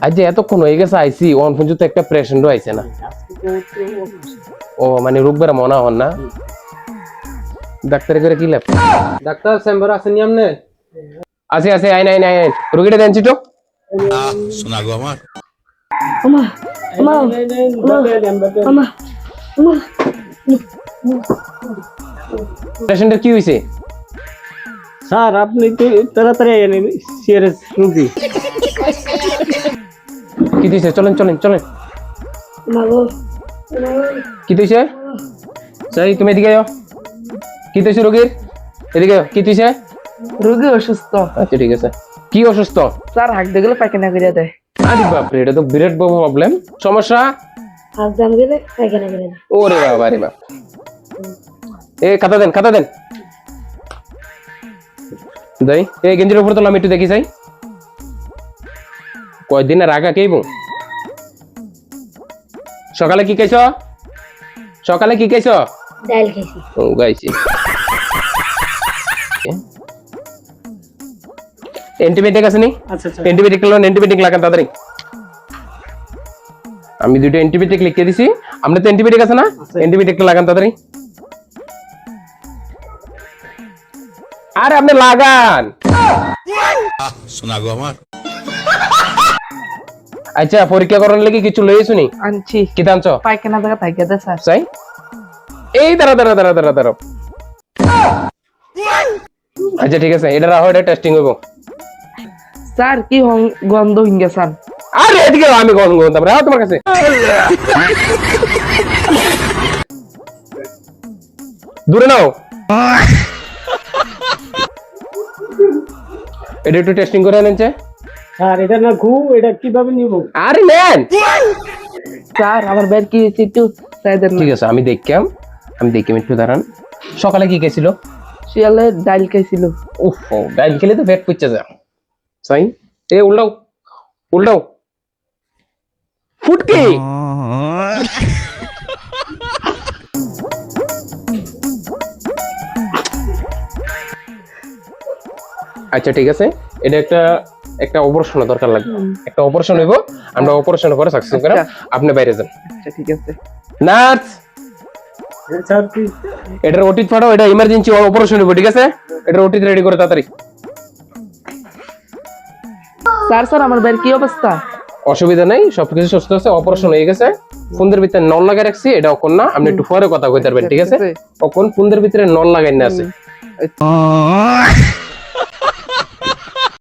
আজ যে এতক্ষণ হয়ে গেছে আইসি ওয়ান পর্যন্ত একটা পেশেন্টও আইছে না। ও মানে রোগবেরা মনে হন না ডাক্তারে করে কি লাভ? ডাক্তার চেম্বার আছে নি আমনে? আছে আছে, আইন আইন আইন, রোগীটা দেন চিটো। শোনা গো আমার আমা আমা আমা আমা পেশেন্টের কি হইছে? স্যার আপনি তো তাড়াতাড়ি আইয়েন, সিরিয়াস রোগী। কি দিছে? চলেন চলেন চলেন। মাগো কি দিছে? চাই তুমি এদিকে আও। কি দিছে রোগীর? এদিকে আও। কি দিছে? রোগী অসুস্থ। আচ্ছা ঠিক আছে। কি অসুস্থ? স্যার হাঁকতে গেলে পায়খানা করে দেয়। আরে বাপরে, এটা তো বিরাট বড় প্রবলেম। সমস্যা? হাত জাম গেলে পায়খানা করে দেয়। ওরে বাবা রে বাপ। এ খাতা দেন, খাতা দেন। যাই এই গেঞ্জির উপর তোলা, আমি একটু দেখি যাই। কয়দিনের আগা কেইব? সকালে কি খাইছ? সকালে কি খাইছ? ডাল খাইছি। ও গাইছি। অ্যান্টিবায়োটিক আছে নি? আচ্ছা আচ্ছা অ্যান্টিবায়োটিক লাগান, অ্যান্টিবায়োটিক লাগান তাড়াতাড়ি। আমি দুটো অ্যান্টিবায়োটিক লিখে দিছি। আমরা তো অ্যান্টিবায়োটিক আছে না? অ্যান্টিবায়োটিকটা লাগান তাড়াতাড়ি। আরে আপনি লাগান। শোনা গো আমার আচ্ছা পরীক্ষা করার লাগি কিছু লইছো নি? আনছি। কি আনছো? পায়খানা জায়গা থাকে দেয় স্যার। চাই এই দাঁড়া দাঁড়া দাঁড়া দাঁড়া দাঁড়া। আচ্ছা ঠিক আছে, এটা রাখো, এটা টেস্টিং হইব। স্যার কি গন্ধ হিঙ্গে স্যার। আরে এদিকে আও, আমি কোন কোন তারপরে তোমার কাছে। দূরে নাও। এটা একটু টেস্টিং করে আনছে। স্যার এটা না ঘু, এটা কিভাবে নিব? আরে নেন। স্যার আমার বের কি হয়েছে একটু চাই দেন না। ঠিক আছে, আমি দেখলাম, আমি দেখলাম, একটু দাঁড়ান। সকালে কি খেয়েছিল? শিয়ালে ডাল খাইছিল। উফ, ডাইল খেলে তো পেট পুচ্ছে যা। সাই এ উল্টাও, উল্টাও। ফুটকি আচ্ছা ঠিক আছে, এটা একটা একটা অপারেশন দরকার লাগবে। একটা অপারেশন হইব, আমরা অপারেশন করে সাকসেস করাম। আপনি বাইরে যান। আচ্ছা ঠিক আছে। নার্স, স্যার কি এটার ওটি ফাটাও, এটা ইমার্জেন্সি অপারেশন হইব, ঠিক আছে? এটার ওটি রেডি করে তাড়াতাড়ি। স্যার স্যার আমার বের কি অবস্থা? অসুবিধা নাই, সবকিছু সুস্থ আছে, অপারেশন হয়ে গেছে। ফোনের ভিতরে নল লাগাই রাখছি, এটা অকন না, আপনি একটু পরে কথা কইতে পারবেন, ঠিক আছে? অকন ফোনের ভিতরে নল লাগাই না আছে।